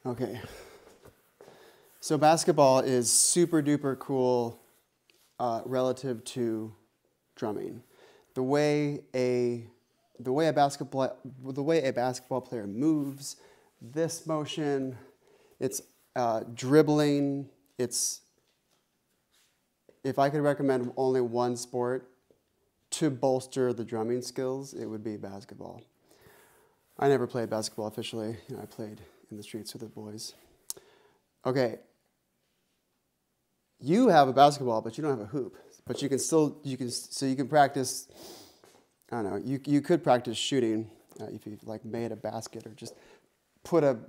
Okay. So basketball is super duper cool relative to drumming. The way a basketball player moves, this motion, it's dribbling. It's, if I could recommend only one sport to bolster the drumming skills, it would be basketball. I never played basketball officially. I played in the streets with the boys. Okay. You have a basketball, but you don't have a hoop. But you can still, so you can practice, I don't know, you could practice shooting if you like made a basket or just put a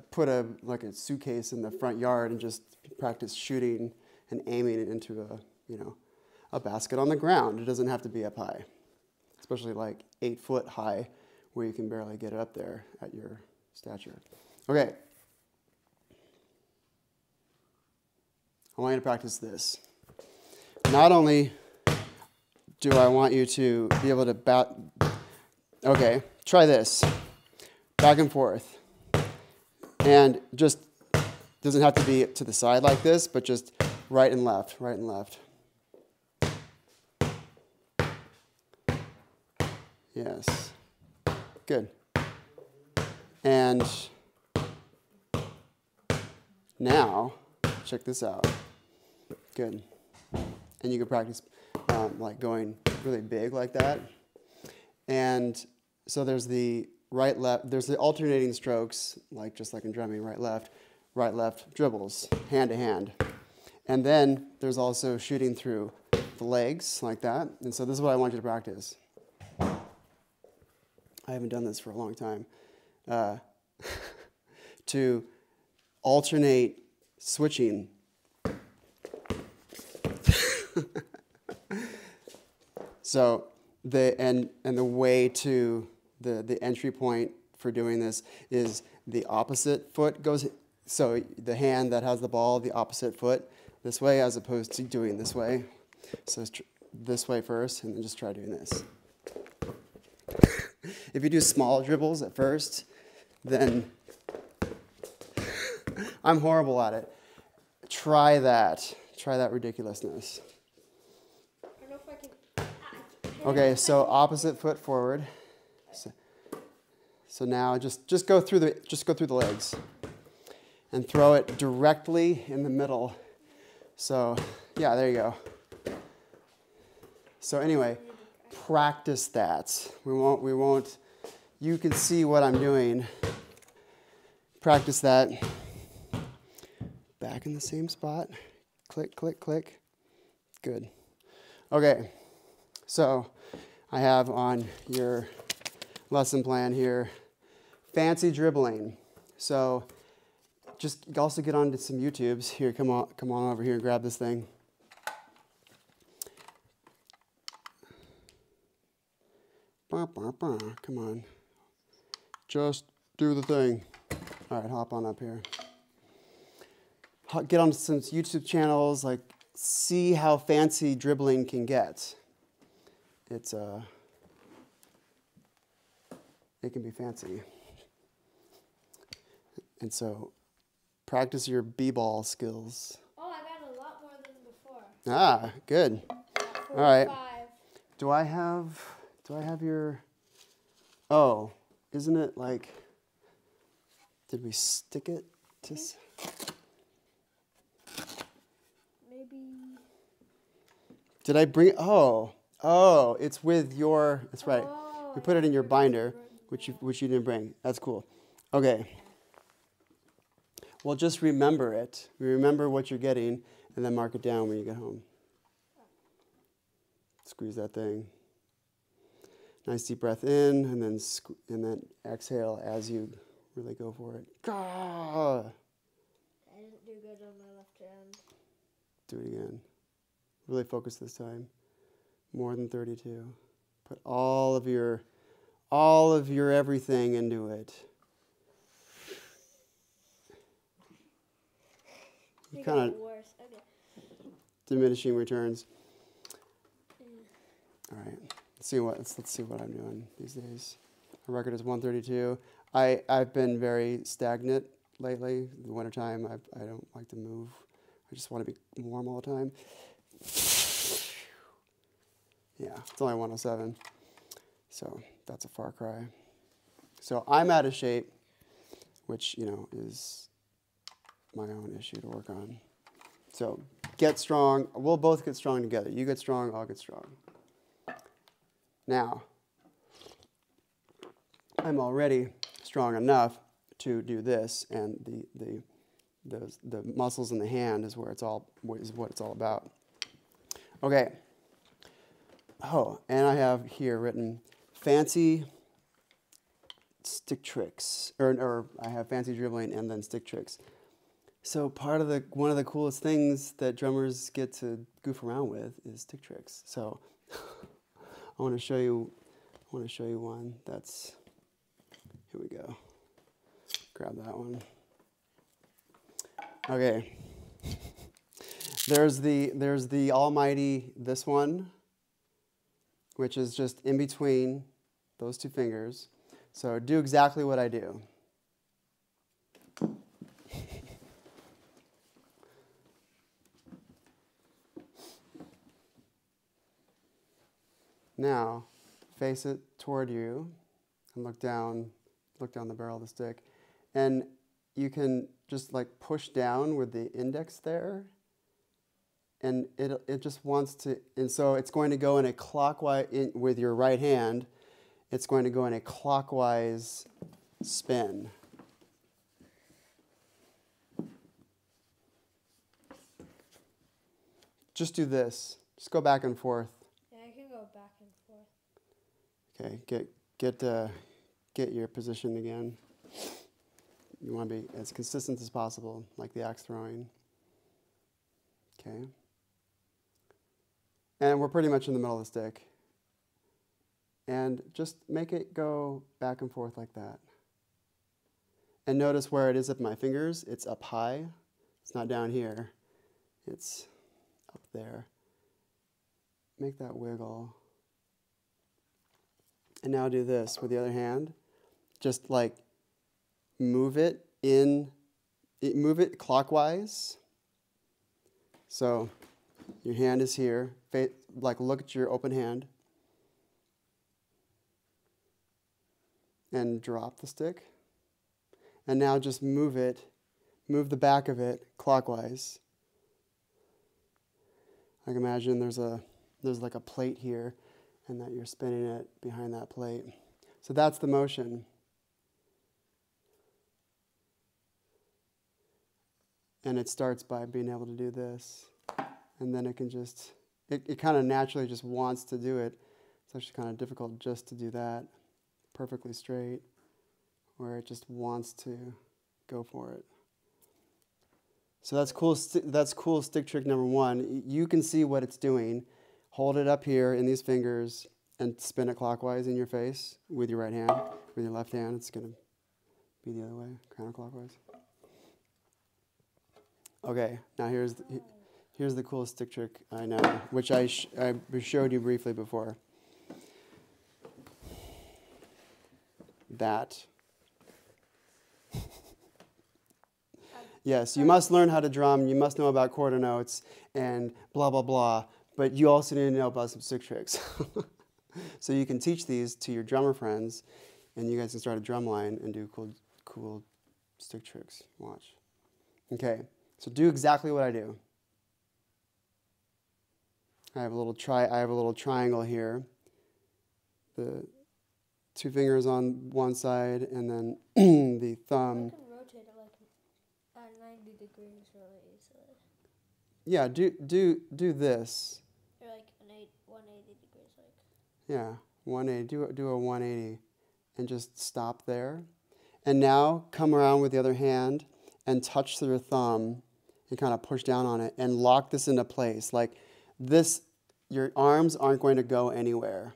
like a suitcase in the front yard and just practice shooting and aiming it into a basket on the ground. It doesn't have to be up high, especially like 8 foot high where you can barely get it up there at your stature. Okay. I want you to practice this. Not only do I want you to be able to okay, try this. Back and forth. And just, doesn't have to be to the side like this, but just right and left, right and left. Yes. Good. And now, check this out. Good. And you can practice like going really big like that. And so there's the right, left, there's the alternating strokes, like just like in drumming, right, left dribbles, hand to hand. And then there's also shooting through the legs like that. And so this is what I want you to practice. I haven't done this for a long time. To alternate switching. So the way to the entry point for doing this is the opposite foot goes, so the hand that has the ball, the opposite foot this way as opposed to doing this way. So this way first and then just try doing this. If you do small dribbles at first, then I'm horrible at it. Try that. Try that ridiculousness. I don't know if I can. Okay, so opposite foot forward. So now just go through the legs and throw it directly in the middle. So yeah, there you go. So anyway, practice that. We won't. You can see what I'm doing. Practice that. Back in the same spot. Click, click, click. Good. Okay. So I have on your lesson plan here, fancy dribbling. So just also get onto some YouTubes. Here, come on over here and grab this thing. Come on. Just do the thing. All right, hop on up here. Get on some YouTube channels, like see how fancy dribbling can get. It can be fancy. And so practice your b-ball skills. Oh, I got a lot more than before. Ah, good. 4 All right. 5. Do I have your, oh, isn't it like, did we stick it to? Maybe. Did I bring, oh, it's with your, that's right. Oh, We put it in your binder, which you didn't bring. That's cool. Okay. Well, just remember it. Remember what you're getting, and then mark it down when you get home. Squeeze that thing. Nice deep breath in, and then exhale as you really go for it. Gah! I didn't do good on my left hand. Do it again. Really focus this time. More than 32. Put all of your everything into it. You kind of worse. Okay. diminishing returns. All right. Let's see what I'm doing these days. My record is 132. I've been very stagnant lately. In the wintertime, I don't like to move. I just want to be warm all the time. Yeah, it's only 107. So that's a far cry. So I'm out of shape, which, you know, is my own issue to work on. So get strong. We'll both get strong together. You get strong, I'll get strong. Now, I'm already strong enough to do this, and the muscles in the hand is what it's all about. Okay. Oh, and I have here written fancy stick tricks, or I have fancy dribbling and then stick tricks. So one of the coolest things that drummers get to goof around with is stick tricks. So I want to show you one that's, here we go. Grab that one. Okay. There's the almighty, this one, which is just in between those two fingers. So do exactly what I do. Now, face it toward you and look down the barrel of the stick. And you can just like push down with the index there. And it just wants to, and so it's going to go in a clockwise, with your right hand, it's going to go in a clockwise spin. Just do this. Just go back and forth. Yeah, I can go back and forth. Okay, get your position again. You want to be as consistent as possible, like the axe throwing. Okay. And we're pretty much in the middle of the stick. And just make it go back and forth like that. And notice where it is with my fingers. It's up high. It's not down here. It's up there. Make that wiggle. And now do this with the other hand. Just like move it clockwise. So your hand is here. Like look at your open hand. And drop the stick. And now just move the back of it clockwise. Like imagine there's like a plate here, and that you're spinning it behind that plate. So that's the motion. And it starts by being able to do this. And then it can just, it kind of naturally just wants to do it. It's actually kind of difficult just to do that perfectly straight, where it just wants to go for it. So that's cool. That's cool stick trick number one. You can see what it's doing. Hold it up here in these fingers and spin it clockwise in your face with your right hand. With your left hand, it's going to be the other way, counterclockwise. Okay, now here's the coolest stick trick I know, which I showed you briefly before. That. Yes, you must learn how to drum, you must know about quarter notes, and blah, blah, blah, but you also need to know about some stick tricks. So you can teach these to your drummer friends, and you guys can start a drum line and do cool stick tricks. Watch. Okay, so do exactly what I do. I have a little triangle here. The two fingers on one side, and then the thumb. I can rotate it like at 90 degrees really easily. Yeah, do this. Or like 180 degrees, like. Yeah, 180. Do a 180, and just stop there. And now come around with the other hand and touch your thumb and kind of push down on it and lock this into place. Like this, your arms aren't going to go anywhere.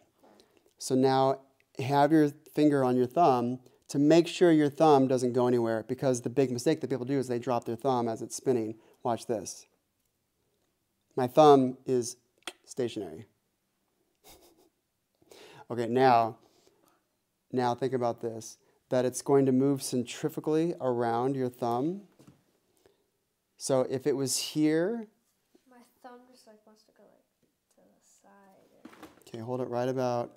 So now have your finger on your thumb to make sure your thumb doesn't go anywhere, because the big mistake that people do is they drop their thumb as it's spinning. Watch this. My thumb is stationary. Okay, now think about this. that it's going to move centrifugally around your thumb. So if it was here, My thumb just like wants to go like to the side. okay, hold it right about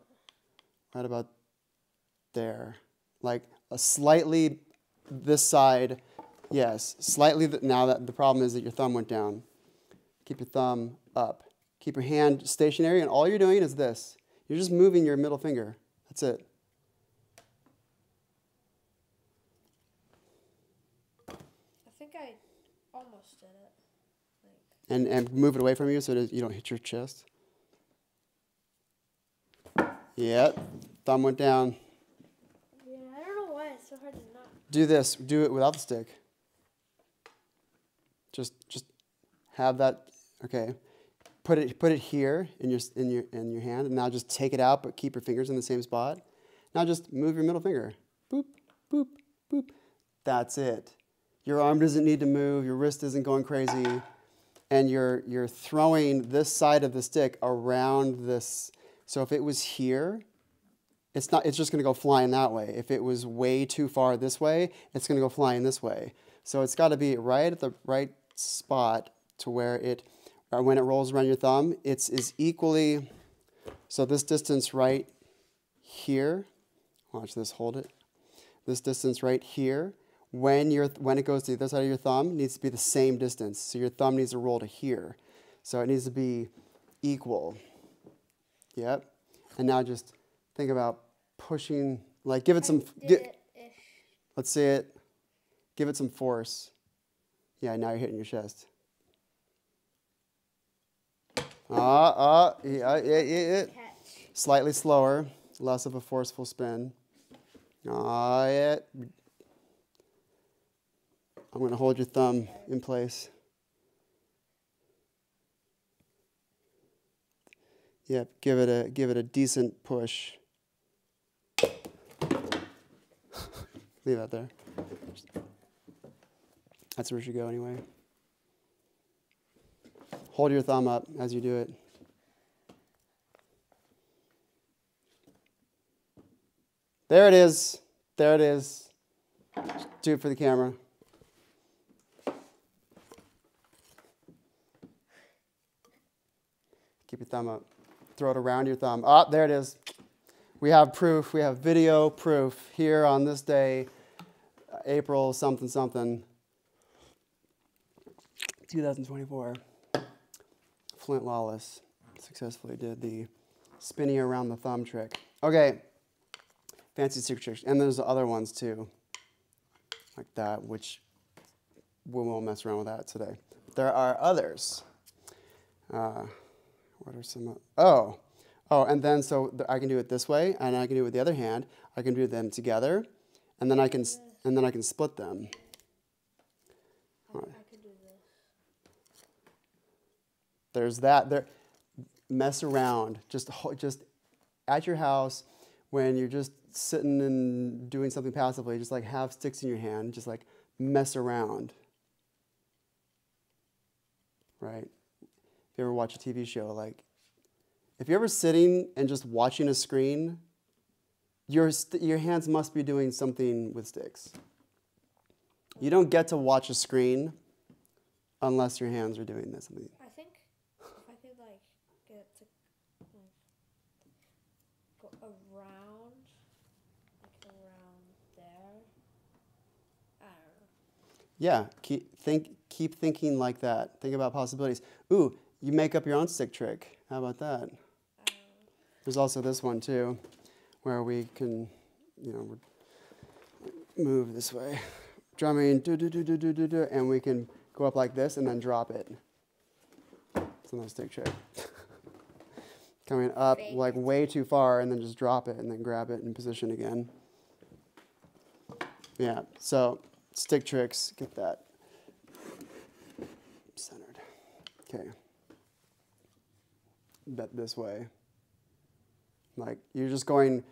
there, like a slightly this side, yes, slightly. Now that the problem is that your thumb went down. Keep your thumb up. Keep your hand stationary, and all you're doing is this. You're just moving your middle finger. That's it. I think I almost did it. And move it away from you so that you don't hit your chest. Yep. Thumb went down. Yeah, I don't know why it's so hard to not. Do this. Do it without the stick. Just have that. Okay. Put it here in your hand, and now just take it out, but keep your fingers in the same spot. Now just move your middle finger. Boop, boop, boop. That's it. Your arm doesn't need to move. Your wrist isn't going crazy, and you're throwing this side of the stick around this. So if it was here, it's not. It's just going to go flying that way. If it was way too far this way, it's going to go flying this way. So it's got to be right at the right spot to where it. When it rolls around your thumb, it's is equally, so this distance right here, watch this, hold it. This distance right here, when it goes to the other side of your thumb, needs to be the same distance. So your thumb needs to roll to here. So it needs to be equal. Yep. And now just think about pushing, like give it some, let's see it, give it some force. Yeah, now you're hitting your chest. Yeah. Slightly slower, less of a forceful spin. Yeah. I'm going to hold your thumb in place. Yep, give it a decent push. Leave that there. That's where it should go anyway. Hold your thumb up as you do it. There it is. There it is. Do it for the camera. Keep your thumb up. Throw it around your thumb. Ah, there it is. We have proof. We have video proof here on this day, April something something, 2024. Flint Lawless successfully did the spinning around the thumb trick. Okay, fancy secret tricks. And there's other ones too, like that, which we won't mess around with that today. There are others. What are some? Oh, and then so I can do it this way, and I can do it with the other hand. I can do them together, and then I can split them. I could do this. There's that. There, mess around. Just at your house when you're just sitting and doing something passively. Just like have sticks in your hand. Just like mess around. Right. If you ever watch a TV show, like if you're ever sitting and just watching a screen, your hands must be doing something with sticks. You don't get to watch a screen unless your hands are doing this. I think if I could like get it to go around there. I don't know. Yeah, keep thinking like that. Think about possibilities. Ooh, you make up your own stick trick. How about that? There's also this one too, where we can, move this way, drumming, and we can go up like this and then drop it. It's another stick trick. Coming up like way too far and then just drop it and then grab it in position again. Yeah, so stick tricks, get that centered. Okay. Bet this way. Like you're just going,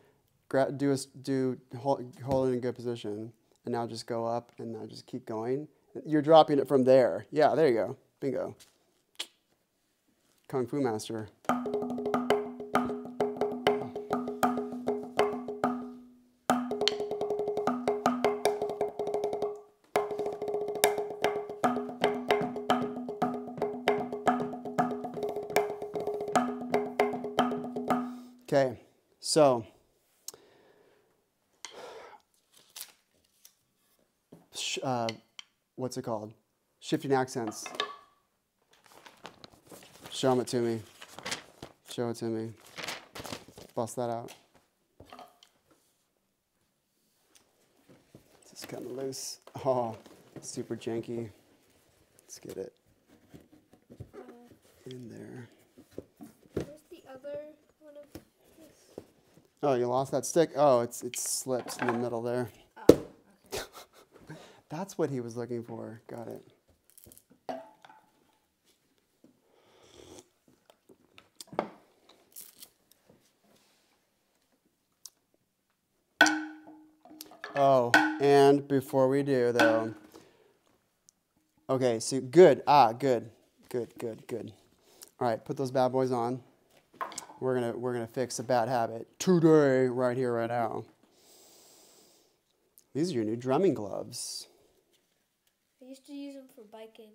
hold it in a good position, and now just go up and now just keep going. You're dropping it from there. Yeah, there you go. Bingo. Kung Fu Master. Okay, so what's it called? Shifting accents. Show them it to me. Show it to me. Bust that out. This is kind of loose. Oh, super janky. Let's get it in there. Where's the other one of this? Oh, you lost that stick? Oh, it's slipped in the middle there. Oh, okay. That's what he was looking for. Got it. Oh, and before we do though, okay, so good. Good. All right, put those bad boys on. We're gonna fix a bad habit today, right here, right now. These are your new drumming gloves. I used to use them for biking.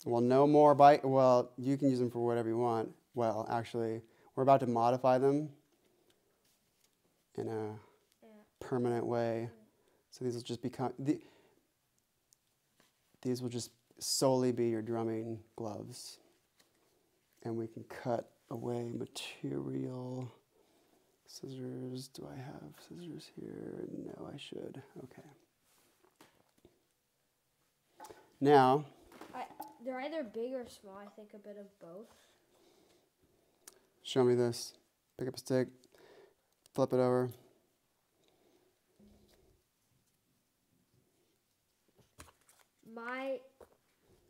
Well, no more bike. Well, you can use them for whatever you want. Well, actually, we're about to modify them in a permanent way. So these will just become these will just solely be your drumming gloves, and we can cut away material. Scissors. Do I have scissors here? No, I should. Okay. Now. They're either big or small. I think a bit of both. Show me this. Pick up a stick. Flip it over.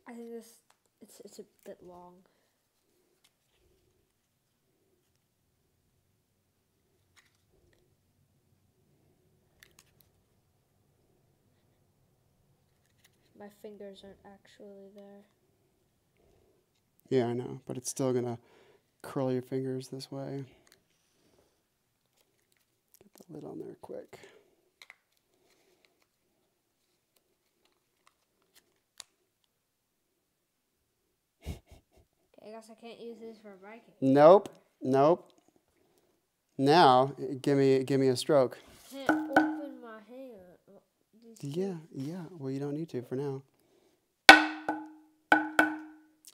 I think it's a bit long. My fingers aren't actually there. Yeah, I know, but it's still gonna curl your fingers this way. Get the lid on there quick. I guess I can't use this for biking. Nope. Now, give me a stroke. I can't open my hand. Yeah. Well, you don't need to for now.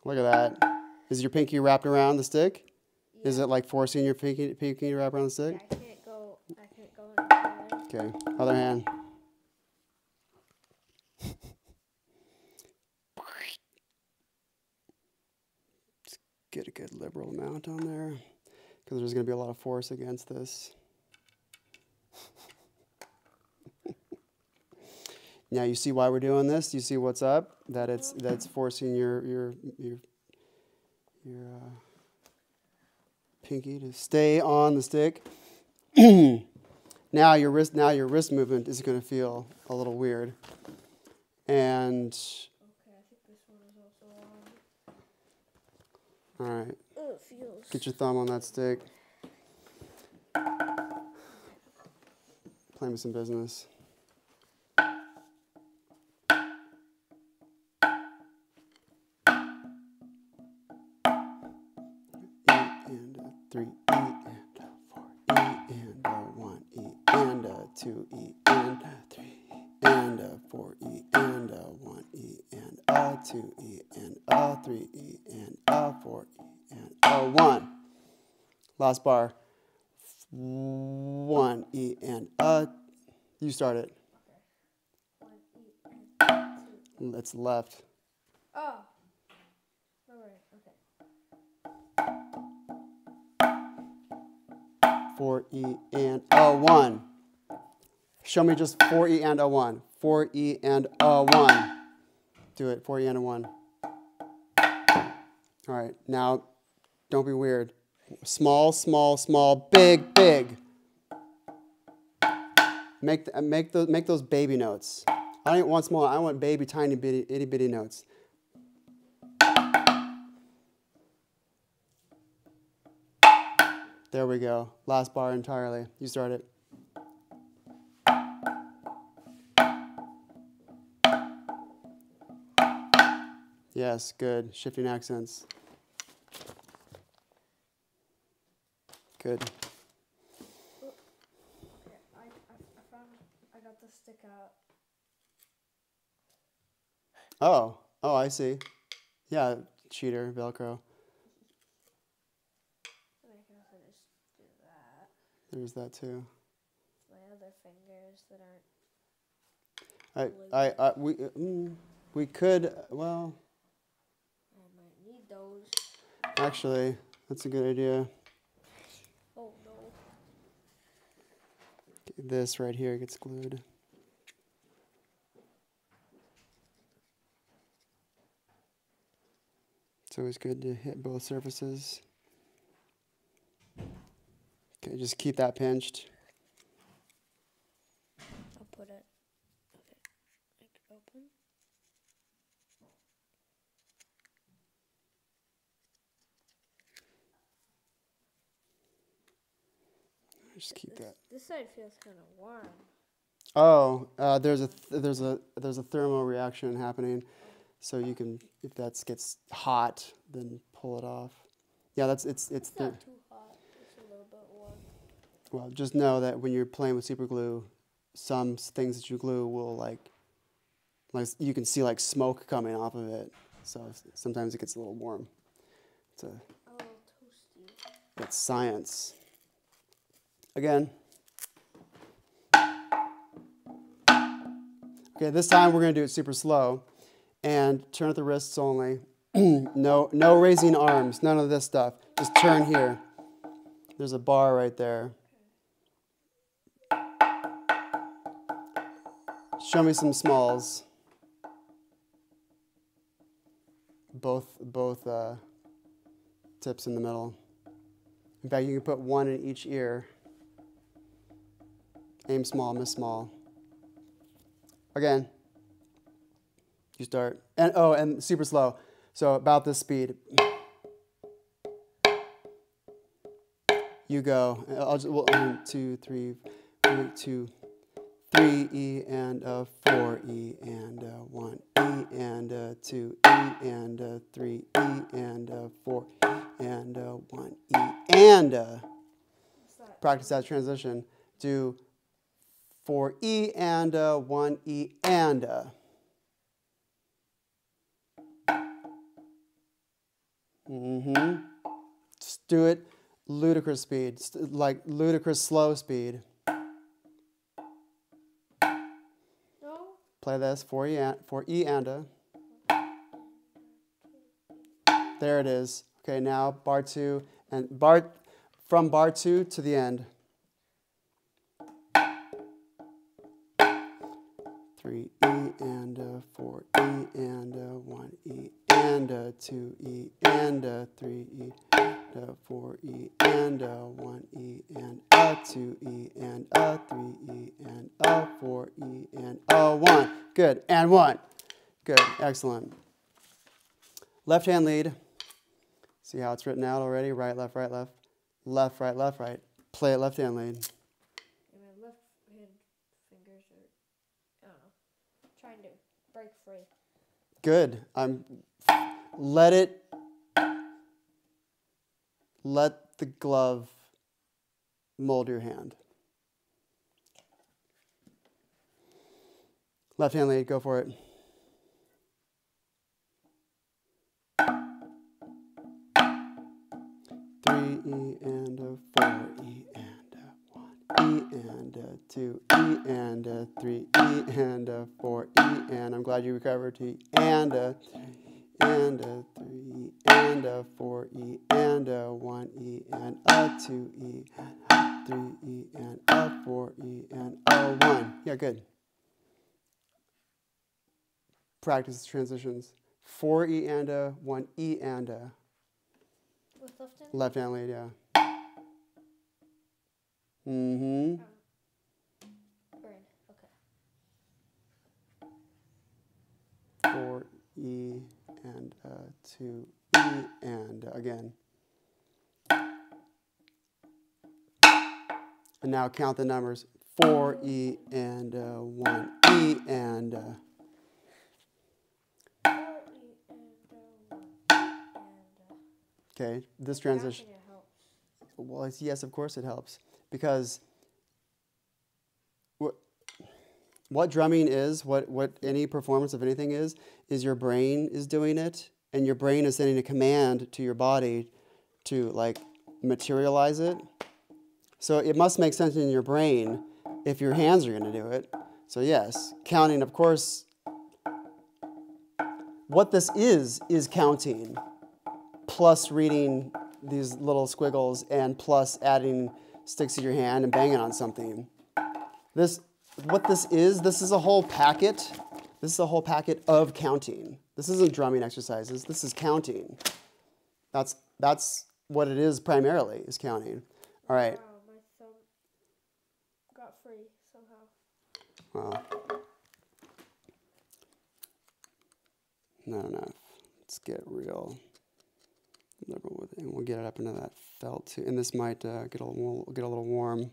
Look at that. Is your pinky wrapped around the stick? Yeah. Is it like forcing your pinky to wrap around the stick? Yeah, I can't go any further. Okay, other hand. Just get a good liberal amount on there, because there's going to be a lot of force against this. Now you see why we're doing this. You see what's up? That's forcing your pinky to stay on the stick. Now your wrist movement is going to feel a little weird. And okay, I think this one is also on. All right. Oh, it feels. Get your thumb on that stick. Play me some business. And a 3 E and a 4 E and a 1 E and a 2 E and a 3 E and a 4 E and a 1 E and a 2 E and a 3 E and a 4 E and a 1. Last bar. 1 E and a. You start it. Okay. 1 E and 2. It's left. Oh. All right. Okay. 4 E and a 1. Show me just 4 E and a 1. 4 E and a 1. Do it. 4 E and a 1. All right. Now, don't be weird. Small, small, small, big, big. Make those baby notes. I don't want small. I want baby, tiny, bitty, itty bitty notes. There we go. Last bar entirely. You start it. Yes, good. Shifting accents. Good. Oh, I see. Yeah, cheater, Velcro. I can also just do that. There's that too. My other fingers that aren't. We could, well, I might need those. actually, that's a good idea. Oh no. This right here gets glued. It's always good to hit both surfaces. Okay, just keep that pinched. I'll put it. Okay. Make it open. Just keep that. This side feels kind of warm. Oh, there's a thermal reaction happening, so you can, if that gets hot, then pull it off. Yeah, it's It's not too hot. It's a little bit warm. well, just know that when you're playing with super glue, some things that you glue will like you can see like smoke coming off of it. So sometimes it gets a little warm. It's a little toasty. It's science. Again. Okay, this time we're going to do it super slow and turn at the wrists only. No raising arms, none of this stuff. Just turn here. There's a bar right there. Show me some smalls. Both tips in the middle. In fact, you can put one in each ear. Aim small, miss small. Again, you start. And super slow. So about this speed. You go. I'll just, 1, 2, 3, 2, 3 E and 4 E and 1 E and 2 E and 3 E and 4 and 1 E and practice that transition. Do 4 E and 1 E and Just do it ludicrous speed, like ludicrous slow speed. No. Play this 4 E and There it is. Okay, now bar 2 and from bar 2 to the end. 3 E and 4 E and 1 E and 2 E and 3 E and 4 E and 1 E and 2 E and 3 E and 4 E and 1. Good. And 1. Good. Excellent. Left hand lead. See how it's written out already? Right, left, right, left. Left, right, left, right. Play it left hand lead. And my left hand fingers are, I don't know, trying to break free. Good. Let the glove mold your hand. Left hand lead, go for it. Three E and 4 E and 1 E and 2 E and 3 E and 4 E and I'm glad you recovered to E and 3 and 3 and 4 E and 1 E and 2 E and 3 E and 4 E and 1. Yeah, good. Practice transitions. 4 E and 1 E and With left hand? left hand lead, yeah. Mm-hmm. Green. Okay. 4 E and 2 E and again. And now count the numbers. 4 E and 1 E and 4 E and 1 E and okay, this transition. it helps. Well, yes, of course it helps because what drumming is, what any performance of anything is your brain is doing it, and your brain is sending a command to your body to like materialize it. So it must make sense in your brain if your hands are going to do it. So yes, counting, of course. What this is counting, plus reading these little squiggles, and plus adding sticks to your hand and banging on something. What this is a whole packet. This is a whole packet of counting. This isn't drumming exercises. This is counting. That's what it is primarily, is counting. All right. Wow, my thumb got free somehow. Well, not enough. Let's get real liberal with it, and we'll get it up into that felt too. And this might get a little warm.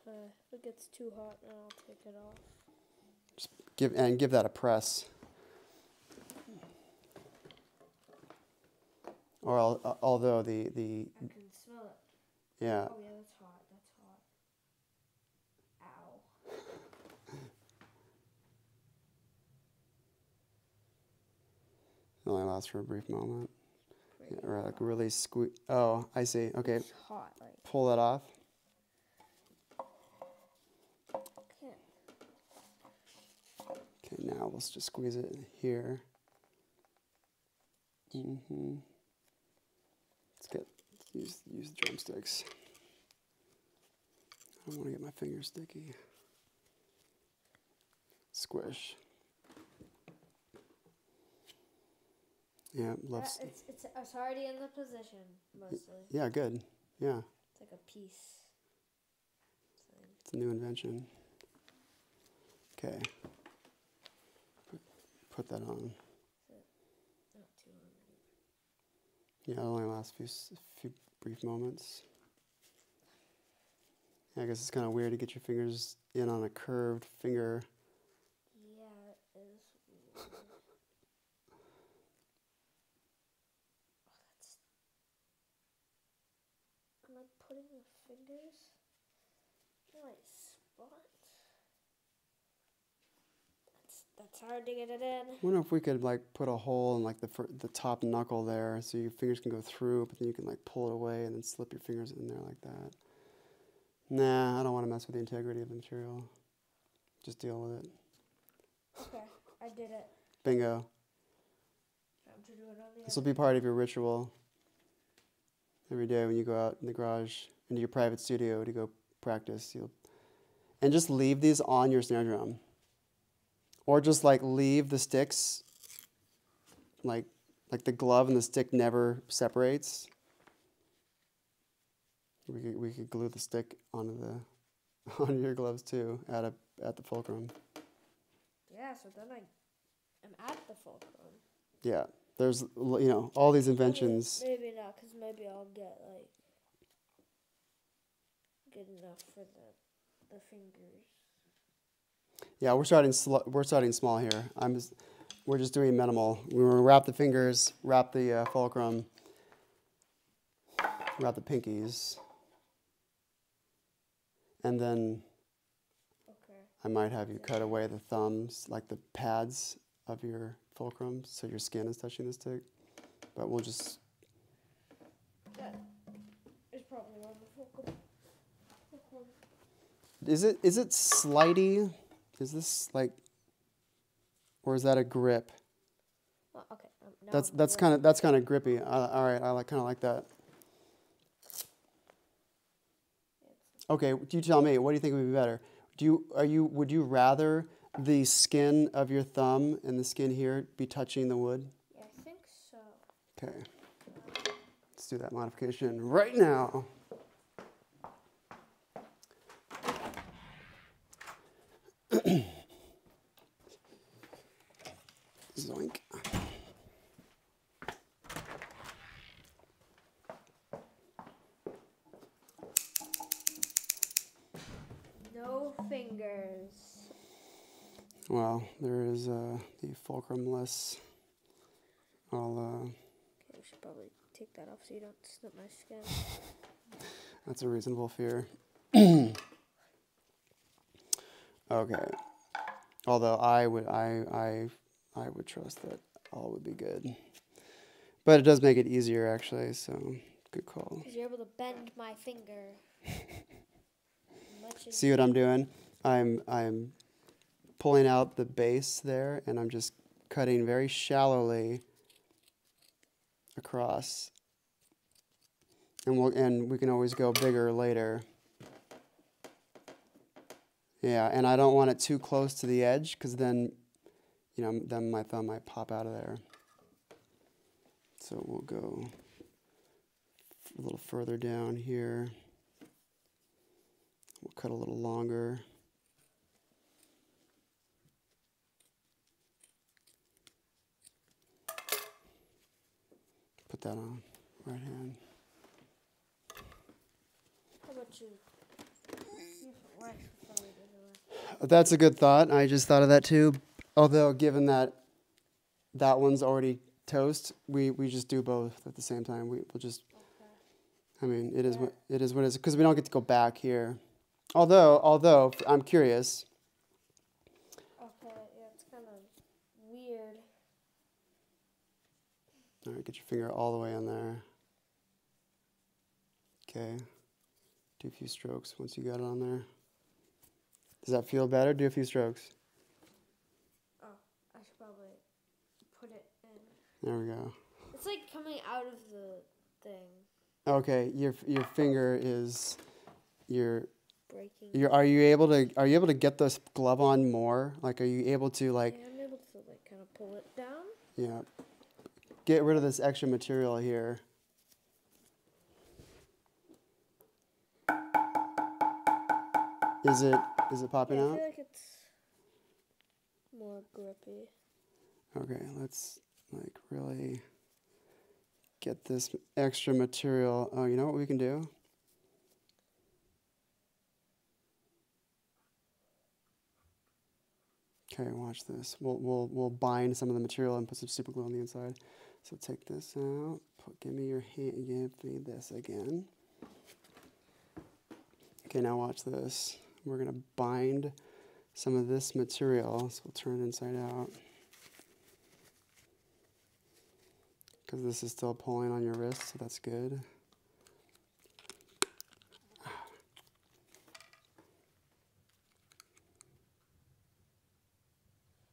If it gets too hot, then I'll take it off. Just give that a press. Or although the I can smell it. yeah. Oh yeah, that's hot. That's hot. Ow. It only lasts for a brief moment. Yeah, or like really squeeze. Oh, I see. Okay. It's hot. Like, Pull that off. can't. Okay, now let's just squeeze it here. Let's use the drumsticks. I don't want to get my fingers sticky. Squish. Yeah, loves. It's already in the position mostly. Yeah, good. Yeah. It's like a piece. It's a new invention. Okay. Put that on. Not too long. Yeah, it'll only last a few brief moments. Yeah, I guess it's kind of weird to get your fingers in on a curved finger. Yeah, it is weird. Am I putting the fingers in the right spot? That's hard to get it in. I wonder if we could like put a hole in like the top knuckle there, so your fingers can go through, but then you can like pull it away and then slip your fingers in there like that. Nah, I don't want to mess with the integrity of the material. Just deal with it. Okay, I did it. Bingo. Time to do it on the This will be part of your ritual. Every day when you go out in the garage into your private studio to go practice, and just leave these on your snare drum. Or just like leave the sticks, like the glove and the stick never separates. We could glue the stick onto your gloves too at the fulcrum. Yeah, so then I am at the fulcrum. Yeah, there's all these inventions. Maybe not, because maybe I'll get like good enough for the fingers. Yeah, we're starting small here. We're just doing minimal. We're gonna wrap the fingers, wrap the fulcrum, wrap the pinkies, and then I might have you cut away the thumbs, like the pads of your fulcrum, so your skin is touching the stick. But we'll just. That is probably on the fulcrum. Is it slidey? Is this like, or is that a grip? Well, okay. That's kind of grippy. All right, I kind of like that. Okay, you tell me. What do you think would be better? Would you rather the skin of your thumb and the skin here be touching the wood? Yeah, I think so. Okay. Let's do that modification right now. Zoink. No fingers. Well, there is the fulcrumless. Okay, we should probably take that off so you don't snip my skin. That's a reasonable fear. Okay. Although I would trust that all would be good. But it does make it easier actually, so good call. Because you're able to bend my finger. See what I'm doing? I'm pulling out the base there, and I'm just cutting very shallowly across. And we can always go bigger later. Yeah, and I don't want it too close to the edge, because then, then my thumb might pop out of there. So we'll go a little further down here. We'll cut a little longer. Put that on right hand. How about you? That's a good thought. I just thought of that too. Although, given that that one's already toast, we just do both at the same time. We'll just. Okay. I mean, it is what it is. Because we don't get to go back here. Although I'm curious. Okay. Yeah, it's kind of weird. All right, get your finger all the way in there. Okay. Do a few strokes once you got it on there. Does that feel better? Do a few strokes. Oh, I should probably put it in. There we go. It's like coming out of the thing. Okay, your finger is breaking. Are you able to get this glove on more? Like, are you able to like? Yeah, I'm able to like kind of pull it down. Yeah. Get rid of this extra material here. Is it popping out? I feel like it's more grippy. Okay, let's like really get this extra material. Oh, you know what we can do? Okay, watch this. We'll bind some of the material and put some super glue on the inside. So take this out. Give me your hand. Give me this again. Okay, now watch this. We're gonna bind some of this material. So we'll turn it inside out. Because this is still pulling on your wrist, so that's good.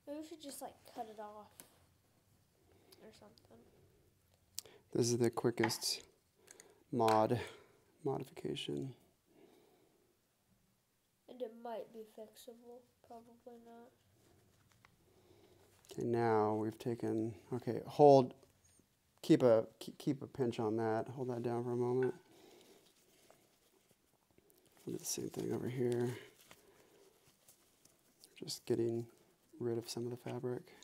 Maybe we should just like cut it off or something. This is the quickest modification. And it might be fixable, probably not. Okay, now we've taken, keep a pinch on that. Hold that down for a moment. We'll do the same thing over here. Just getting rid of some of the fabric.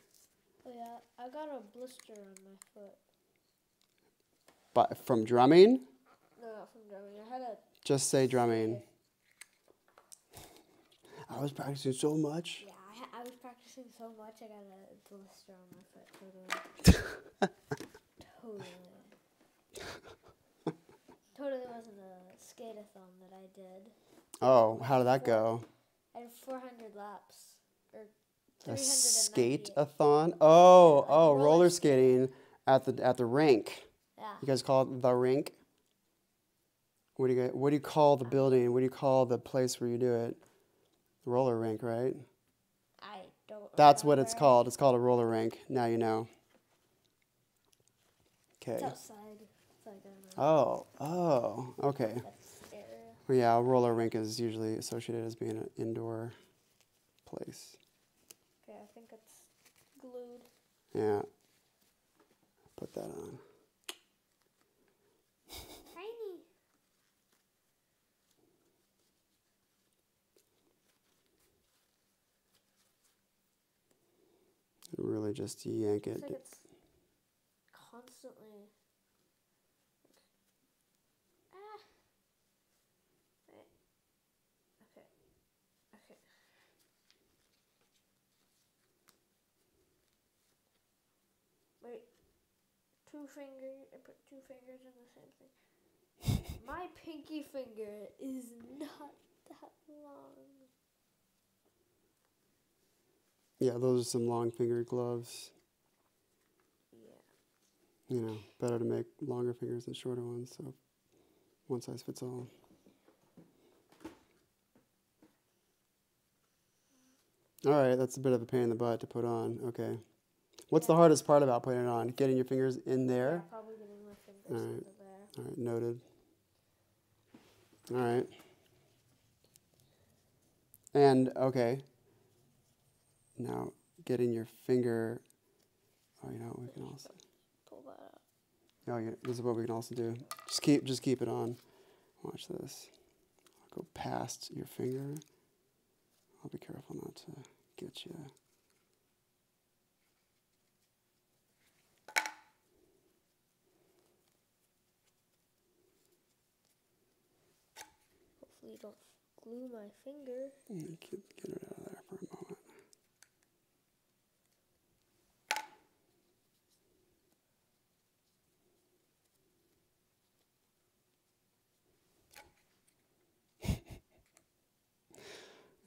Oh yeah, I got a blister on my foot. But from drumming? No, not from drumming. I had a... Just say drumming. I was practicing so much. Yeah, I was practicing so much, I got a blister on my foot, totally. Totally wasn't a skate-a-thon that I did. Oh, how did that go? I had 400 laps. Or a skate-a-thon? Oh, roller skating at the rink. Yeah. You guys call it the rink? What do you call the building? What do you call the place where you do it? Roller rink, right? I don't That's remember. what it's called. It's called a roller rink. Now you know. Okay. It's outside. It's like, I don't know. Oh, okay. That's area. Well, yeah, a roller rink is usually associated as being an indoor place. Okay, I think it's glued. Yeah. Put that on. Tiny. Really just yank it. It's like it's constantly... Wait. Okay. Wait. I put two fingers in the same thing. My pinky finger is not that long. Yeah, those are some long fingered gloves. Yeah. You know, better to make longer fingers than shorter ones, so one size fits all. All right, that's a bit of a pain in the butt to put on. Okay. What's the hardest part about putting it on? Getting your fingers in there? Yeah, probably getting my fingers All right. into there. All right, noted. All right. And, okay. Now, getting your finger... Oh, you know what we can also... Pull that up. Oh, yeah, this is what we can also do. Just keep it on. Watch this. I'll go past your finger. I'll be careful not to get you. Hopefully you don't glue my finger. Get it out of there for a moment.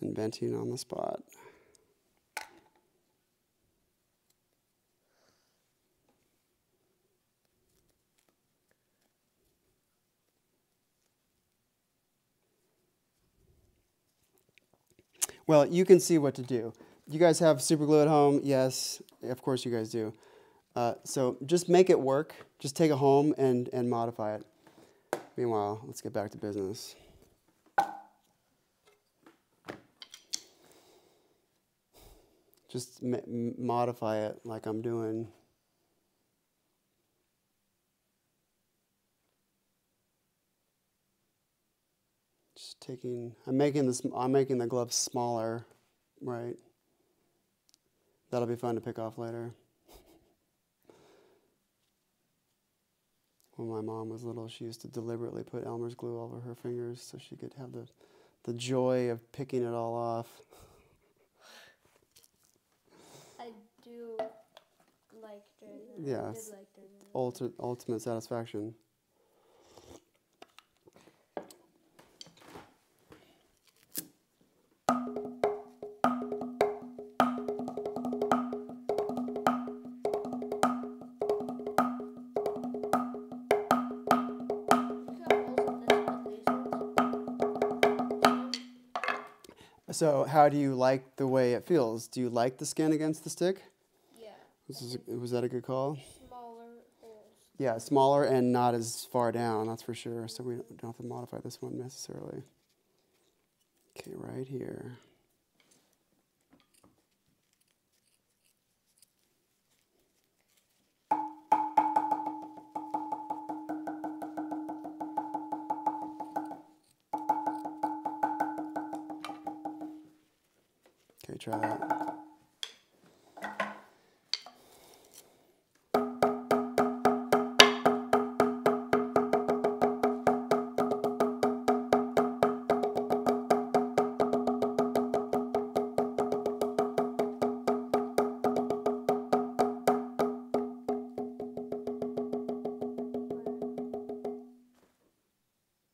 Inventing on the spot. Well, you can see what to do. You guys have super glue at home? Yes, of course you guys do. So just make it work. Just take it home and modify it. Meanwhile, let's get back to business. Just modify it like I'm doing. Just taking, I'm making the glove smaller, right? That'll be fun to pick off later. When my mom was little, she used to deliberately put Elmer's glue all over her fingers so she could have the joy of picking it all off. I do like doing that. Yeah, I did like doing that. Ultimate satisfaction. So how do you like the way it feels? Do you like the skin against the stick? Yeah. Was that a good call? Smaller holes. Yeah, smaller and not as far down, that's for sure. So we don't have to modify this one necessarily. Okay, right here. Okay, try that.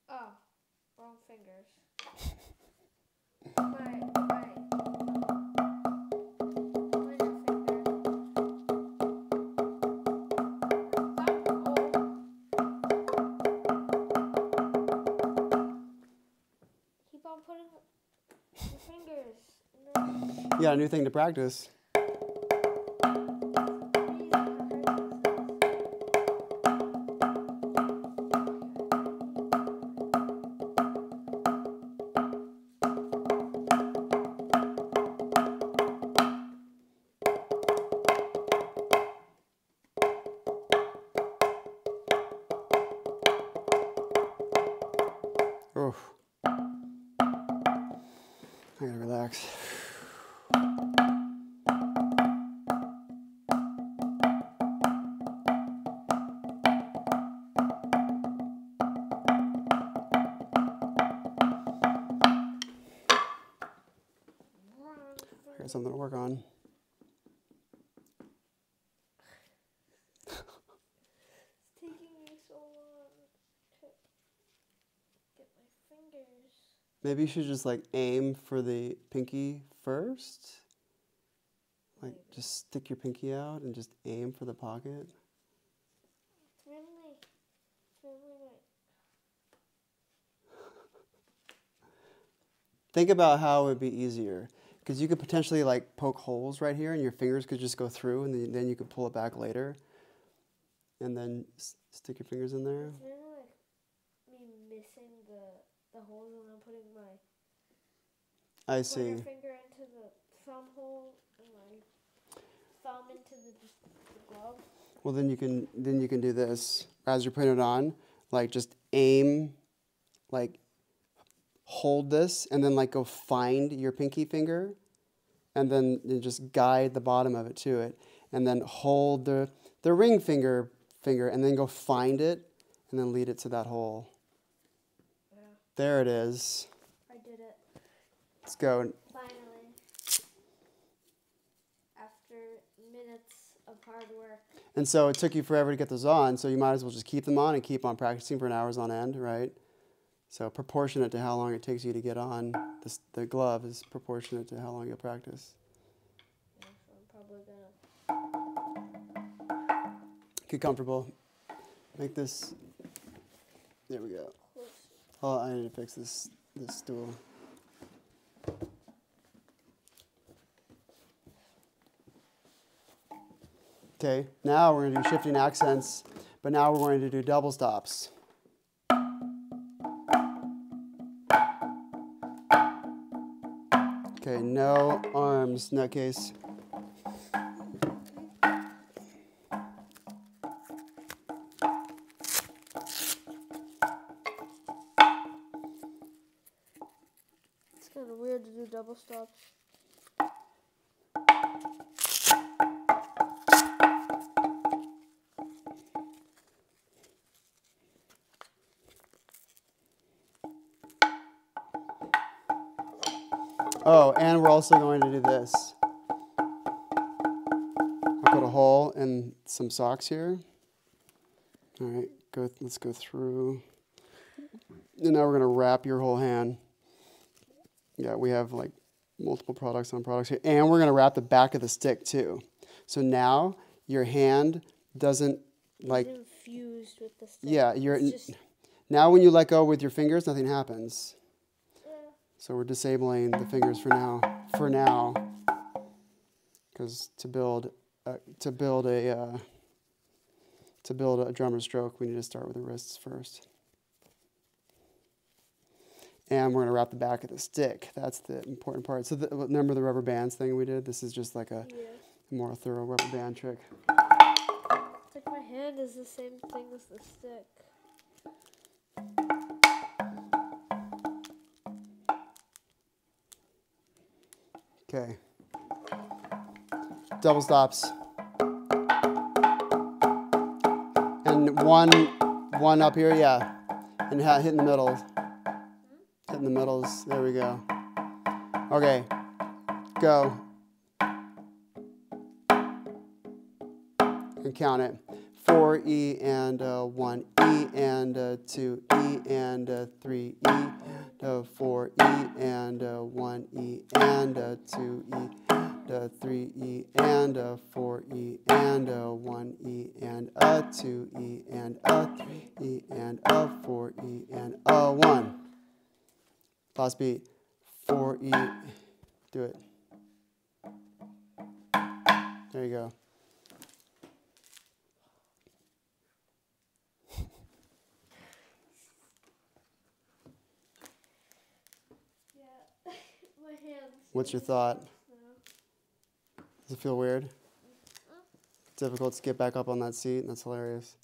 Oh, wrong fingers. My keep on putting your fingers. No. Yeah, a new thing to practice. Oh, I gotta relax. I got something to work on. It's taking me so long to get my fingers. Maybe you should just like aim for the pinky first. Like, just stick your pinky out and just aim for the pocket. Think about how it would be easier. Because you could potentially like poke holes right here and your fingers could just go through and then you could pull it back later. And then stick your fingers in there. It's really like me missing the holes when I'm putting my pointer finger into the thumb hole and my thumb into the glove. Well, then you can do this as you're putting it on. Like just aim, like hold this, and then like go find your pinky finger, and then you just guide the bottom of it to it, and then hold the ring finger, and then go find it, and then lead it to that hole. Yeah. There it is. I did it. Let's go. Finally. After minutes of hard work. And so it took you forever to get those on, so you might as well just keep them on and keep on practicing for hours on end, right? So proportionate to how long it takes you to get on the glove is proportionate to how long you'll practice. Yeah, so I'm probably gonna Get comfortable. Make this. There we go. Oh, I need to fix this stool. Okay, now we're going to do shifting accents, but now we're going to do double stops. Okay, no arms, nutcase. It's kind of weird to do double stops. Oh, and we're also going to do this. I put a hole in some socks here. All right, let's go through. And now we're going to wrap your whole hand. Yeah, we have like multiple products on products here. And we're going to wrap the back of the stick too. So now your hand doesn't like... It's infused with the stick. Yeah, now when you let go with your fingers, nothing happens. So we're disabling the fingers for now, because to build a drummer stroke, we need to start with the wrists first. And we're going to wrap the back of the stick. That's the important part. So remember the rubber bands thing we did? This is just like a more thorough rubber band trick. It's like my hand is the same thing as the stick. Okay. Double stops. And one up here, yeah. And hit in the middle. Hit in the middles. There we go. Okay. Go. And count it. 4 E and 1 E and 2 E and 3 E. 4 E and 1 E and 2 E, 3 E and 4 E and 1 E and 2 E and 3 E and 4 E and 1. Last beat. 4 E. Do it. There you go. What's your thought? Does it feel weird? Difficult to get back up on that seat? That's hilarious.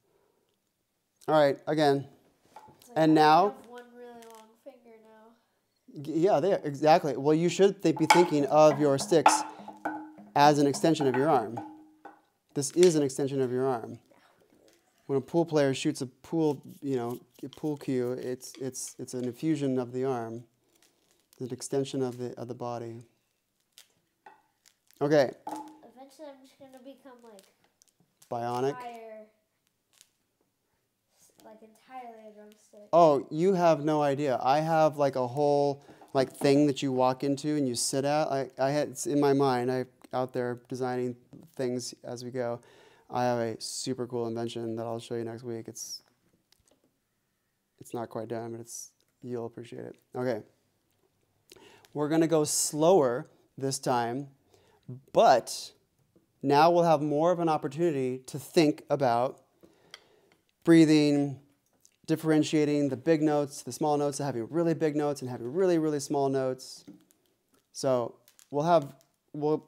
All right, again. Like and now... I have one really long finger now. Yeah, there, exactly. Well, you should be thinking of your sticks as an extension of your arm. This is an extension of your arm. When a pool player shoots a pool, pool cue, it's an infusion of the arm. An extension of the body. Okay. Eventually, I'm just gonna become like bionic. Entirely a drumstick. Oh, you have no idea. I have like a whole thing that you walk into and you sit at. It's in my mind. out there designing things as we go. I have a super cool invention that I'll show you next week. It's not quite done, but you'll appreciate it. Okay. We're going to go slower this time, but now we'll have more of an opportunity to think about breathing, differentiating the big notes, the small notes, having really big notes and having really, really small notes. So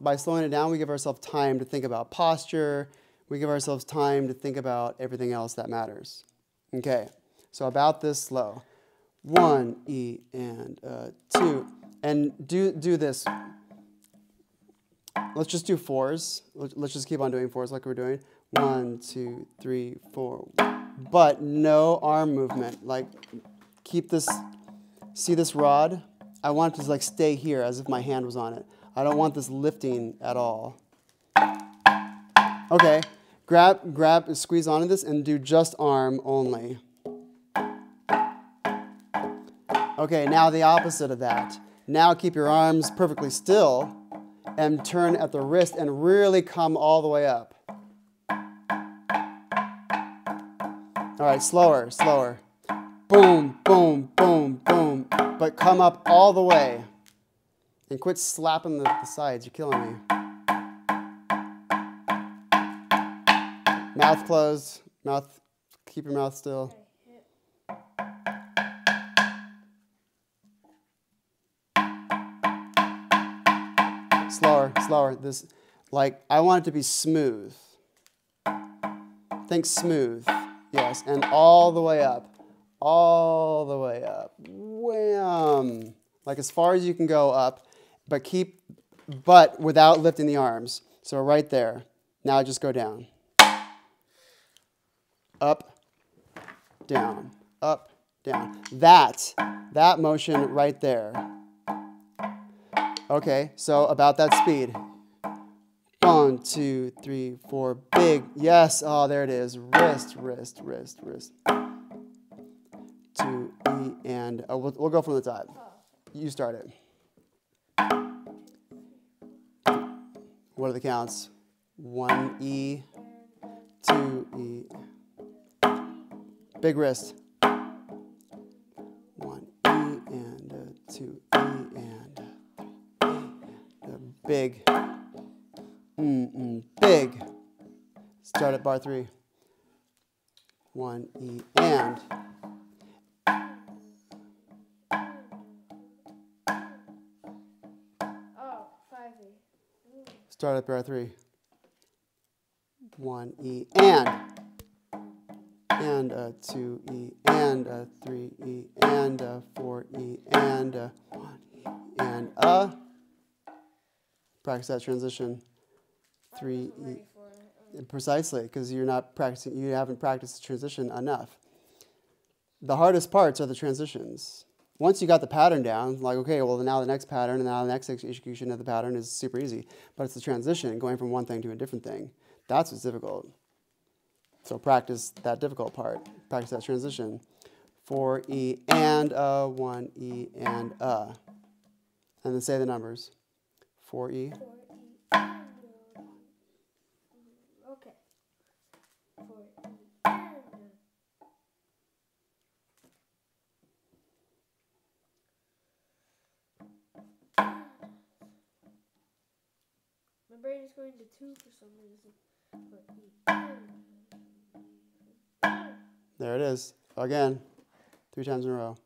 by slowing it down, we give ourselves time to think about posture. We give ourselves time to think about everything else that matters. Okay, so about this slow. 1, E, and 2. And do this. Let's just do 4s. Let's just keep on doing 4s like we're doing. 1, 2, 3, 4. But no arm movement. Like, keep this, see this rod? I want it to like stay here as if my hand was on it. I don't want this lifting at all. Okay, grab, squeeze onto this and do just arm only. Okay, now the opposite of that. Now keep your arms perfectly still and turn at the wrist and really come all the way up. All right, slower, slower. Boom, boom, boom, boom. But come up all the way. And quit slapping the sides. You're killing me. Mouth closed. Keep your mouth still. Slower, slower. This, like, I want it to be smooth. Think smooth. Yes, and all the way up. All the way up. Wham! Like as far as you can go up, but without lifting the arms. So right there. Now just go down. Up, down, up, down. That motion right there. Okay, so about that speed. 1, 2, 3, 4, big. Yes, oh, there it is. Wrist, wrist, wrist, wrist. 2, E, and we'll go from the top. You start it. What are the counts? 1, E, 2, E. Big wrist. 1, E, and 2, E, and 3, E. Big. Big. Start at bar 3. 1, E, and. Oh, 5E. Start at bar 3. 1, E, and. And 2, E, and 3, E, and 4, E, and 1, E, and Practice that transition. 3, E. Precisely, because you haven't practiced the transition enough. The hardest parts are the transitions. Once you got the pattern down, like, okay, well, now the next pattern, and now the next execution of the pattern is super easy. But it's the transition, going from one thing to a different thing. That's what's difficult. So practice that difficult part. Practice that transition. 4, E, and 1, E, and. And then say the numbers. 4, E. 4E. Okay. 4E. My brain is going to 2 for some reason. 4E. There it is. Again. 3 times in a row.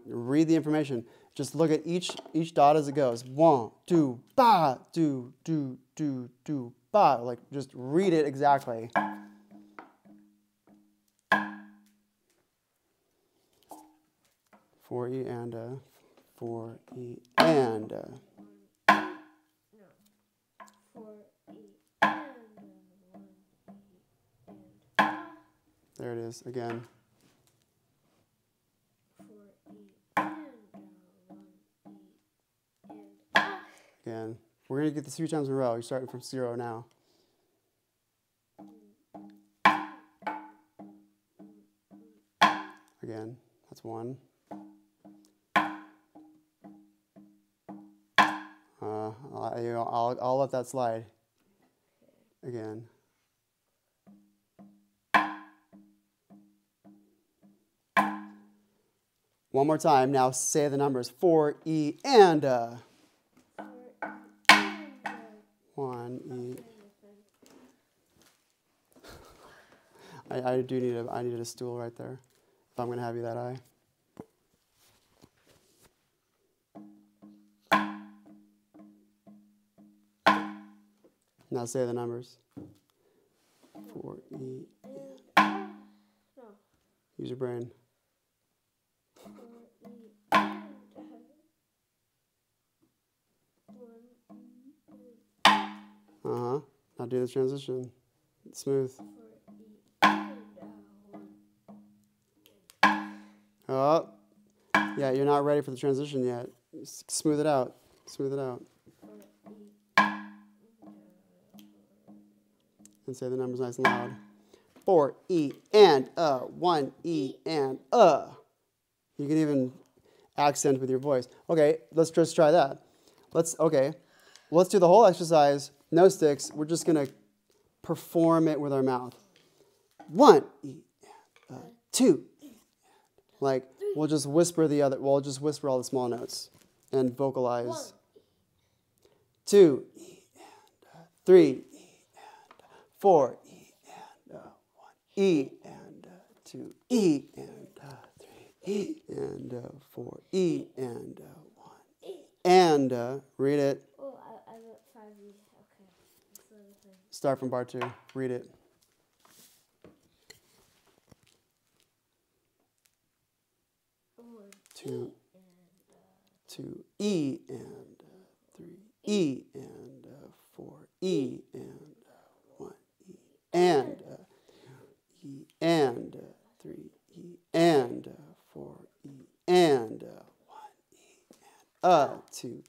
Read the information. Just look at each dot as it goes. 1, 2, ba, do, ba. Like, just read it exactly. Four E and 4 E and. No. 4E and 1E and. There it is again. 4E and 1E and. Again. We're going to get this 3 times in a row. You're starting from 0 now. Again. That's 1. I'll let that slide again. One more time. Now say the numbers. 4 E and 1 E. I needed a stool right there if I'm gonna have you that high. Now say the numbers. 4 E. Use your brain. Now do the transition. Smooth. Oh, yeah, you're not ready for the transition yet. Smooth it out. Smooth it out. And say the numbers nice and loud. 4 E and 1 E and You can even accent with your voice. Okay, let's just try that. Let's do the whole exercise. No sticks. We're just gonna perform it with our mouth. 1 E and 2 E and, like we'll just whisper we'll just whisper all the small notes and vocalize. 2 E and 3 E and 4 E and 1 E and 2 E and 3 E and 4 E and 1 E and read it. Oh, I wrote 5 E. Okay. Start from bar 2. Read it. 2 E and 3 E and 4 E and 1 E and 2 E and 3 E and 4 E and 1 E and 2 E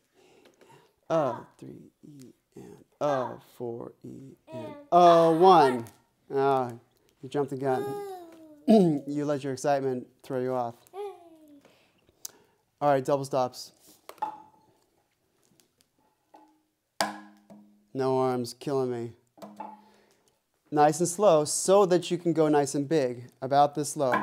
3 E and 4 E and 1. You jumped the gun. You let your excitement throw you off. All right, double stops. No arms, killing me. Nice and slow so that you can go nice and big. About this slow.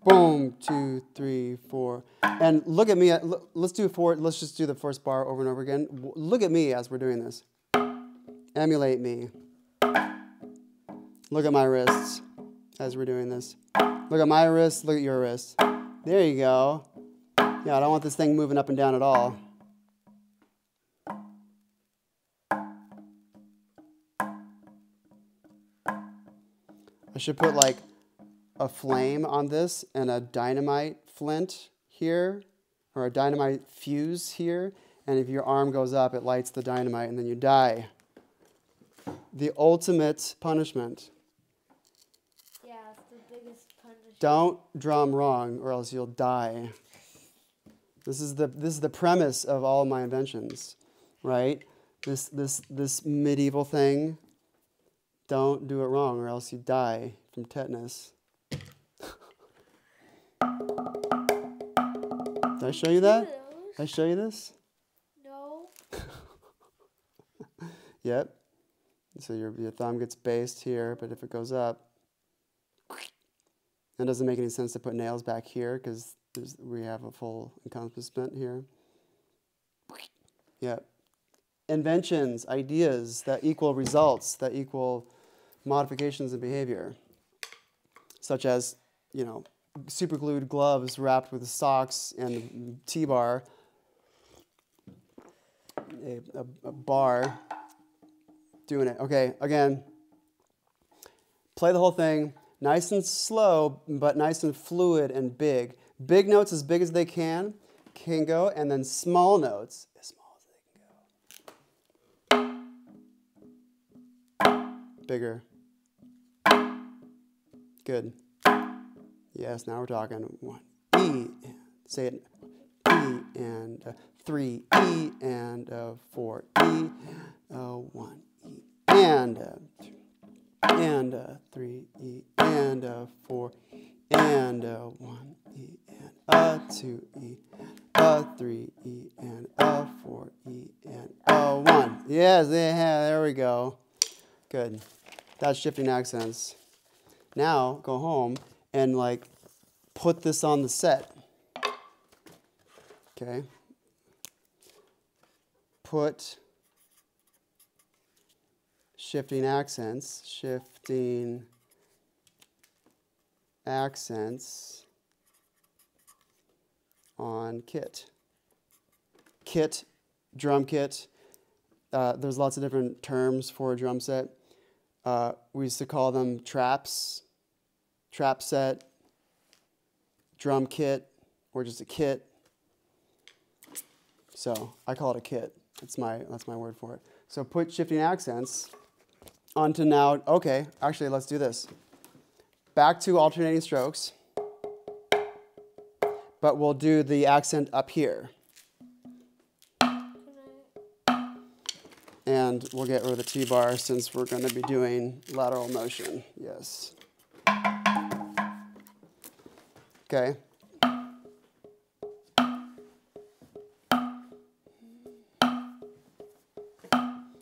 Boom, 2, 3, 4. And look at me. Let's just do the first bar over and over again. Look at me as we're doing this. Emulate me. Look at my wrists as we're doing this. Look at my wrists, look at your wrists. There you go. Yeah, I don't want this thing moving up and down at all. I should put like a flame on this and a dynamite flint here, or a dynamite fuse here, and if your arm goes up, it lights the dynamite and then you die. The ultimate punishment. Yeah, it's the biggest punishment. Don't drum wrong or else you'll die. This is the premise of all my inventions, right? This medieval thing. Don't do it wrong or else you die from tetanus. Did I show you that? Did I show you this? No. Yep. So your thumb gets based here, but if it goes up, it doesn't make any sense to put nails back here because we have a full encompassment here. Yep. Inventions, ideas that equal results, that equal modifications in behavior, such as, super glued gloves wrapped with socks and T-bar, a bar, doing it. Okay, again, play the whole thing, nice and slow, but nice and fluid and big. Big notes as big as they can go, and then small notes as small as they can go. Bigger. Good. Yes, now we're talking. 1 E and say it. E and 3 E and 4 E 1 E and 3 E and 4 and 1 E and Yes, there we go. Good. That's shifting accents. Now, go home and like put this on the set. Okay. Put shifting accents on kit. Kit, drum kit. There's lots of different terms for a drum set. We used to call them traps, trap set, drum kit, or just a kit. So I call it a kit. That's my word for it. So put shifting accents onto now. Okay, actually, let's do this. Back to alternating strokes, but we'll do the accent up here. And we'll get rid of the T-bar since we're going to be doing lateral motion. Yes. Okay.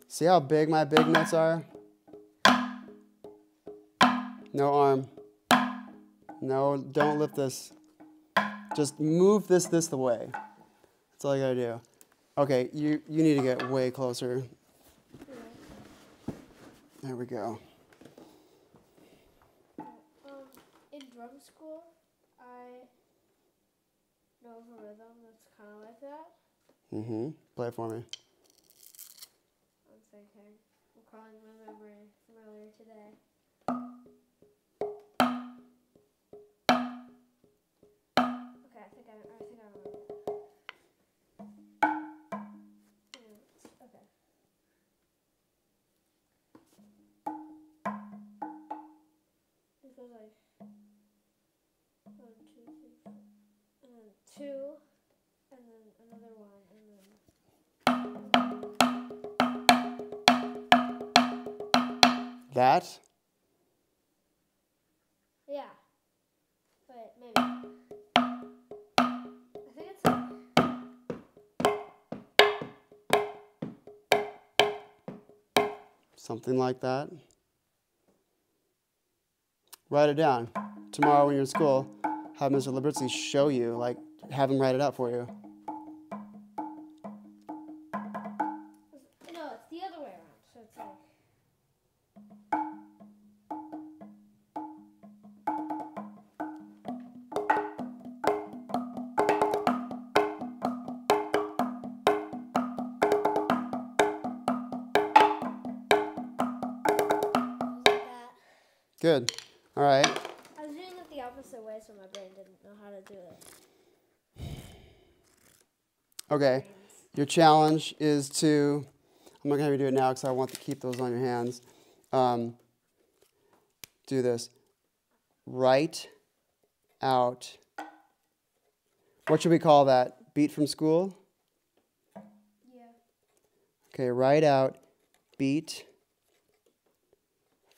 See how big my big notes are? No arm. No, don't lift this. Just move this the way. That's all you gotta do. Okay, you need to get way closer. There we go. In drum school, I know of a rhythm that's kind of like that. Mm-hmm. Play it for me. I'm thinking. I'm calling my memory from earlier today. Okay, I think I remember it. Okay. It goes like 1, 2, 3, 4, and then 2, and then another 1, and then. That? Yeah. Wait, maybe. I think it's like. Something like that. Write it down. Tomorrow when you're in school, have Mr. Libertsi show you, like, have him write it out for you. No, it's the other way around. So it's like. Good. All right. I was doing it the opposite way, so my brain didn't know how to do it. Okay. Your challenge is to, I'm not going to have you do it now because I want to keep those on your hands. Do this. Write out, what should we call that? Beat from school? Yeah. Okay, write out beat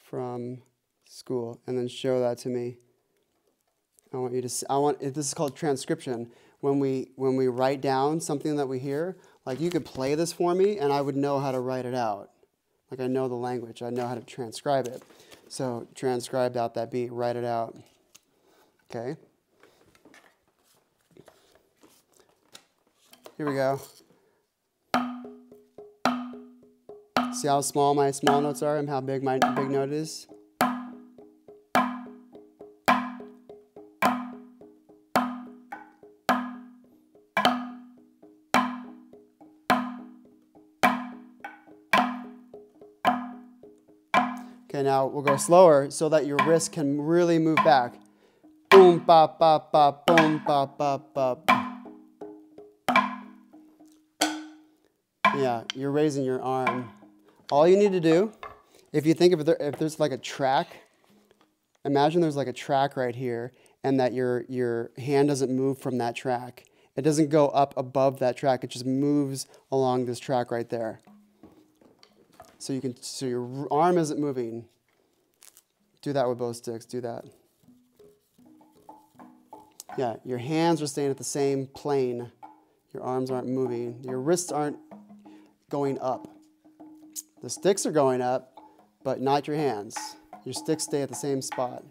from school, and then show that to me. I want you to. This is called transcription. When we write down something that we hear, like you could play this for me, and I would know how to write it out. Like I know the language, I know how to transcribe it. So transcribe out that beat, write it out. Okay. Here we go. See how small my small notes are and how big my big note is? Okay, now we'll go slower so that your wrist can really move back. Boom, bop, bop, bop, boom, bop, bop, bop. Yeah, you're raising your arm. All you need to do, if you think if there's like a track, imagine there's like a track right here, and that your hand doesn't move from that track. It doesn't go up above that track. It just moves along this track right there. So your arm isn't moving. Do that with both sticks. Do that. Yeah, your hands are staying at the same plane. Your arms aren't moving. Your wrists aren't going up. The sticks are going up, but not your hands. Your sticks stay at the same spot.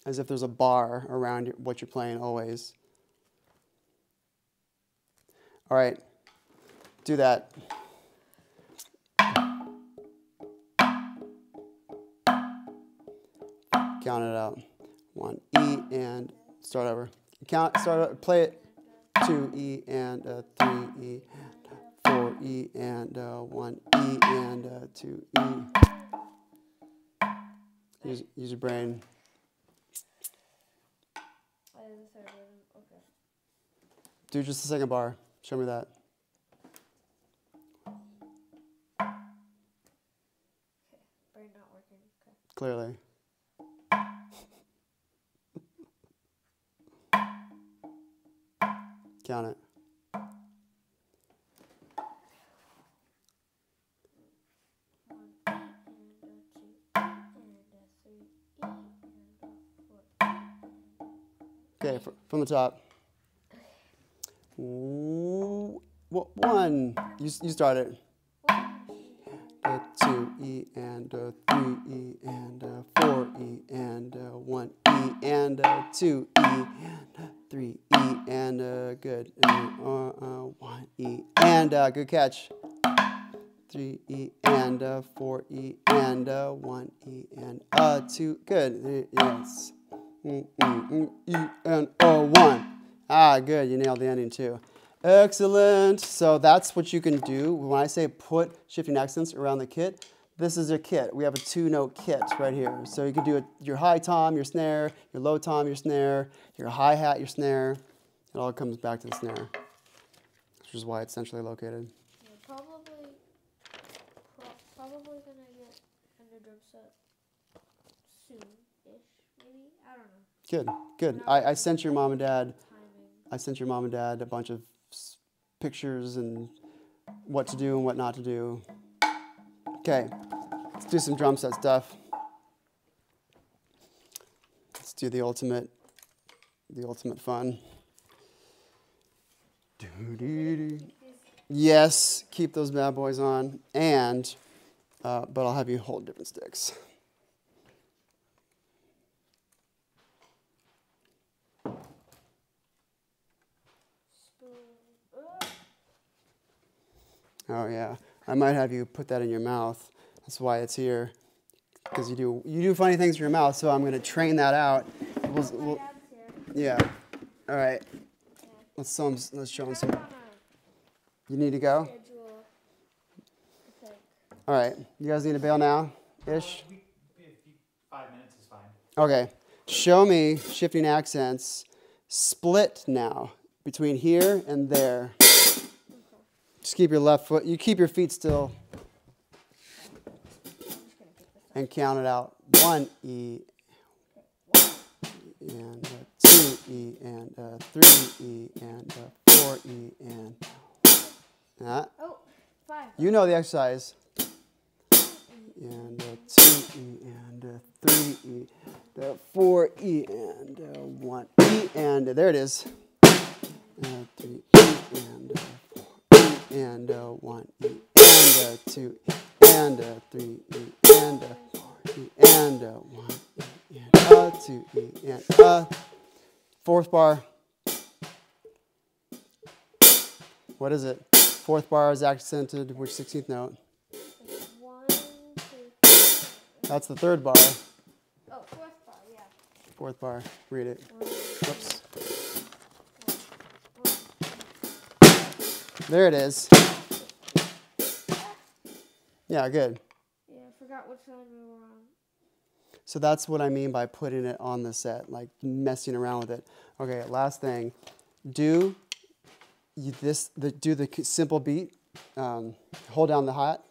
As if there's a bar around what you're playing always. All right, do that. Count it out. 1 E and start over. Start over, play it. 2 E and 3 E, 4 E and 1 E and 2 E. Use your brain. Okay. Do just the second bar. Show me that. Okay, brain not working. Okay. Clearly. Count it. Okay, from the top. 1. You start it. 2 E and 3 E and 4 E and 1 E and 2 E and 3 E and good. 1 E and good catch. 3 E and 4 E and 1 E and 2. Good. Yes. E and 1. Ah, good. You nailed the ending too. Excellent. So that's what you can do. When I say put shifting accents around the kit, this is your kit. We have a 2-note kit right here. So you can do your high tom, your snare, your low tom, your snare, your hi-hat, your snare. It all comes back to the snare, which is why it's centrally located. Yeah, probably gonna get a new drum set soon-ish, maybe. I don't know. Good, good. I sent your mom and dad. I sent your mom and dad a bunch of pictures and what to do and what not to do. Okay, let's do some drum set stuff. Let's do the ultimate fun. Yes, keep those bad boys on, and but I'll have you hold different sticks. Oh yeah, I might have you put that in your mouth. That's why it's here, because you do funny things with your mouth. So I'm going to train that out. Yeah. All right. Let's show him some. You need to go. All right. You guys need to bail now, ish. 5 minutes is fine. Okay. Show me shifting accents. Split now between here and there. Just keep your left foot, you keep your feet still. And count it out. 1 E and 2 E and 3 E and 4 E and 5. You know the exercise. And 2 E and 3 E, 4 E and 1 E and there it is. 3 E and 4 E and 1 E and 2 E and 3 E and 4 E and 1 E and 2 E and fourth bar. What is it? Fourth bar is accented which 16th note? 1, 2, 3. That's the third bar. Oh, fourth bar, yeah. Fourth bar. Read it. Whoops. There it is. Yeah, good. Yeah, I forgot which line we were on. So that's what I mean by putting it on the set, like messing around with it. Okay, last thing. Do the simple beat. Hold down the hat.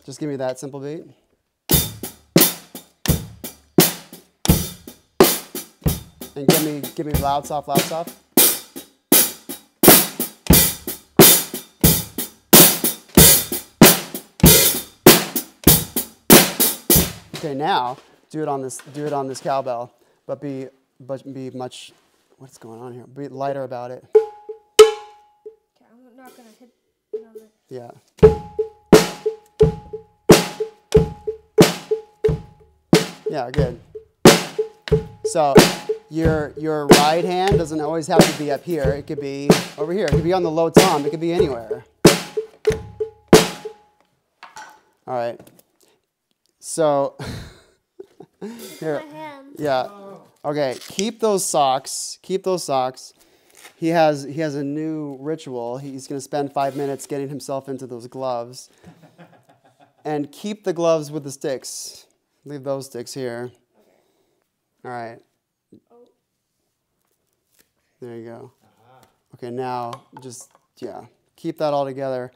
Just give me that simple beat. And give me loud, soft, loud, soft. Okay, now do it on this cowbell, but be much, what's going on here? Be lighter about it. not gonna hit it on the. Yeah. Yeah, good. So your right hand doesn't always have to be up here. It could be over here. It could be on the low tom. It could be anywhere. All right. So here. My hand. Yeah. Okay. Keep those socks. Keep those socks. He has a new ritual. He's going to spend 5 minutes getting himself into those gloves. And keep the gloves with the sticks. Leave those sticks here. All right. There you go. Okay, now just, yeah, keep that all together.